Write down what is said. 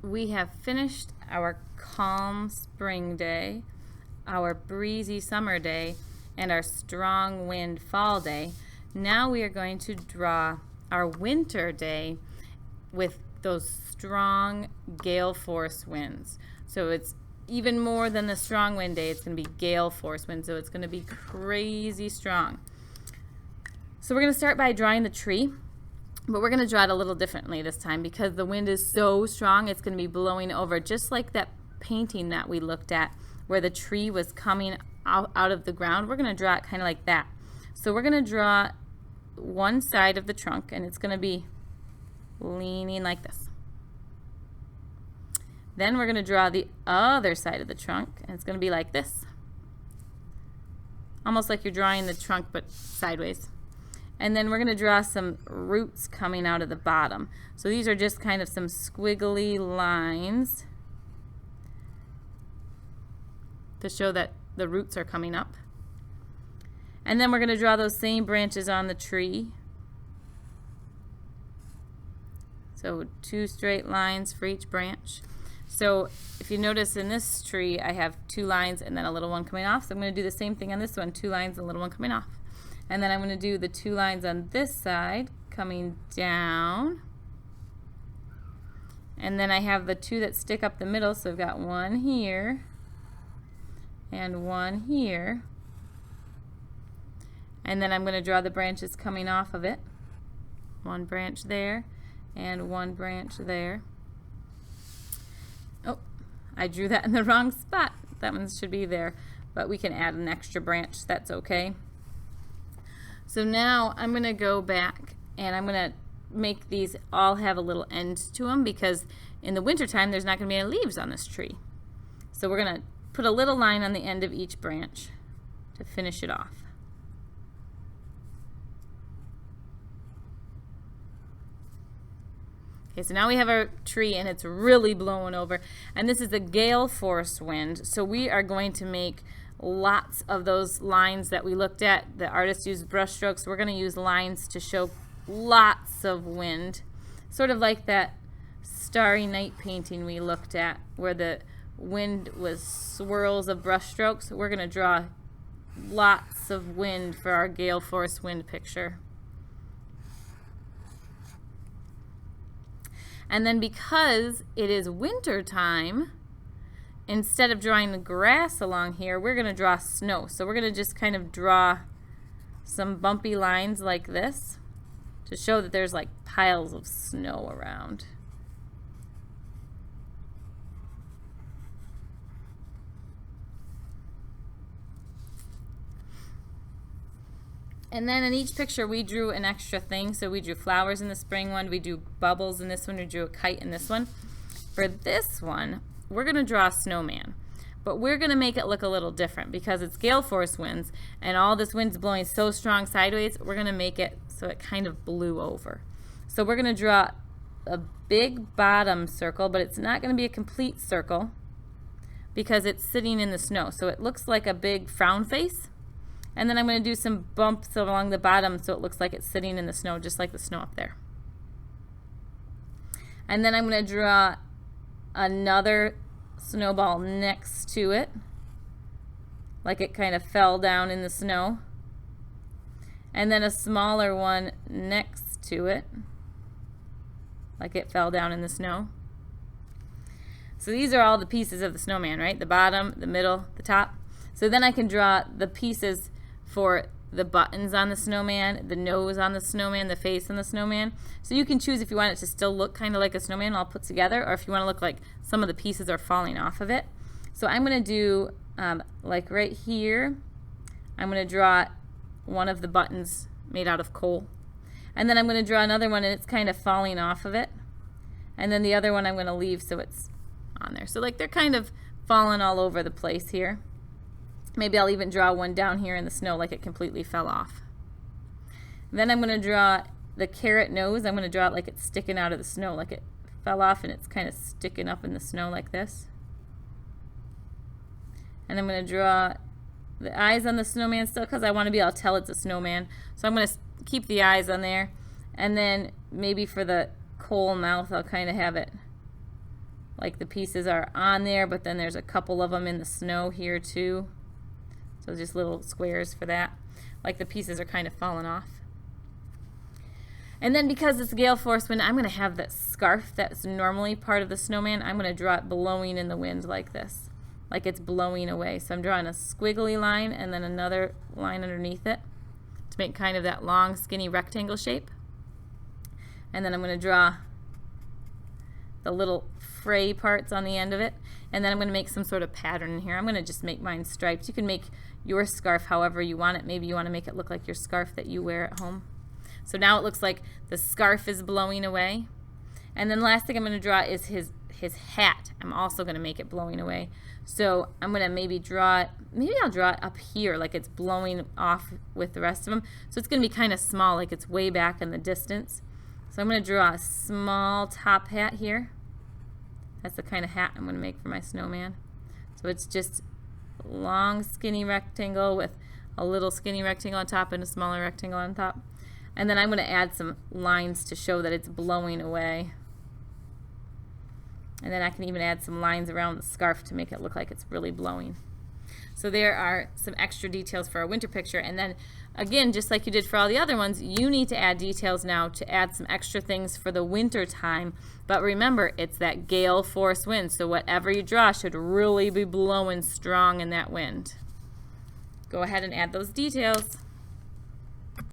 we have finished our calm spring day, our breezy summer day, and our strong wind fall day. Now we are going to draw our winter day with those strong gale force winds. So it's even more than the strong wind day. It's going to be gale force winds, so it's going to be crazy strong. So we're going to start by drawing the tree, but we're going to draw it a little differently this time because the wind is so strong. It's going to be blowing over, just like that painting that we looked at where the tree was coming out of the ground. We're going to draw it kind of like that. So we're going to draw one side of the trunk, and it's going to be leaning like this. Then we're going to draw the other side of the trunk, and it's going to be like this. Almost like you're drawing the trunk, but sideways. And then we're going to draw some roots coming out of the bottom. So these are just kind of some squiggly lines to show that the roots are coming up. And then we're going to draw those same branches on the tree. So 2 straight lines for each branch. So if you notice in this tree, I have 2 lines and then a little one coming off. So I'm going to do the same thing on this one, 2 lines and a little one coming off. And then I'm going to do the 2 lines on this side coming down. And then I have the 2 that stick up the middle, so I've got one here and one here. And then I'm going to draw the branches coming off of it. 1 branch there and 1 branch there. Oh, I drew that in the wrong spot. That one should be there, but we can add an extra branch. That's okay. So now I'm going to go back and I'm going to make these all have a little end to them because in the wintertime there's not going to be any leaves on this tree. So we're going to put a little line on the end of each branch to finish it off. Okay, so now we have our tree and it's really blowing over, and this is a gale force wind, so we are going to make lots of those lines that we looked at. The artist used brush strokes. We're going to use lines to show lots of wind, sort of like that Starry Night painting we looked at where the wind was swirls of brush strokes. We're going to draw lots of wind for our gale force wind picture. And then because it is winter time, instead of drawing the grass along here, we're going to draw snow. So we're going to just kind of draw some bumpy lines like this to show that there's like piles of snow around. And then in each picture we drew an extra thing. So we drew flowers in the spring one, we drew bubbles in this one, we drew a kite in this one. For this one, we're going to draw a snowman, but we're going to make it look a little different because it's gale force winds and all this wind's blowing so strong sideways. We're going to make it so it kind of blew over. So we're going to draw a big bottom circle, but it's not going to be a complete circle because it's sitting in the snow. So it looks like a big frown face. And then I'm going to do some bumps along the bottom so it looks like it's sitting in the snow, just like the snow up there. And then I'm going to draw another snowball next to it, like it kind of fell down in the snow. And then a smaller one next to it, like it fell down in the snow. So these are all the pieces of the snowman, right? The bottom, the middle, the top. So then I can draw the pieces for the buttons on the snowman, the nose on the snowman, the face on the snowman. So you can choose if you want it to still look kind of like a snowman all put together, or if you want to look like some of the pieces are falling off of it. So I'm going to do, like right here, I'm going to draw one of the buttons made out of coal. And then I'm going to draw another one and it's kind of falling off of it. And then the other one I'm going to leave so it's on there. So like they're kind of falling all over the place here. Maybe I'll even draw one down here in the snow like it completely fell off. Then I'm going to draw the carrot nose. I'm going to draw it like it's sticking out of the snow, like it fell off and it's kind of sticking up in the snow like this. And I'm going to draw the eyes on the snowman still because I want to be able to tell it's a snowman. So I'm going to keep the eyes on there. And then maybe for the coal mouth, I'll kind of have it like the pieces are on there, but then there's a couple of them in the snow here too. So just little squares for that. Like the pieces are kind of falling off. And then because it's gale force wind, I'm going to have that scarf that's normally part of the snowman. I'm going to draw it blowing in the wind like this, like it's blowing away. So I'm drawing a squiggly line and then another line underneath it to make kind of that long skinny rectangle shape. And then I'm going to draw the little fray parts on the end of it, and then I'm going to make some sort of pattern in here. I'm going to just make mine striped. You can make your scarf however you want it. Maybe you want to make it look like your scarf that you wear at home. So now it looks like the scarf is blowing away. And then last thing I'm going to draw is his hat. I'm also going to make it blowing away. So I'm going to maybe draw it, maybe I'll draw it up here like it's blowing off with the rest of them. So it's going to be kind of small, like it's way back in the distance. So I'm going to draw a small top hat here. That's the kind of hat I'm going to make for my snowman. So it's just a long skinny rectangle with a little skinny rectangle on top and a smaller rectangle on top. And then I'm going to add some lines to show that it's blowing away. And then I can even add some lines around the scarf to make it look like it's really blowing. So there are some extra details for our winter picture. And then again, just like you did for all the other ones, you need to add details now to add some extra things for the winter time. But remember, it's that gale force wind, so whatever you draw should really be blowing strong in that wind. Go ahead and add those details.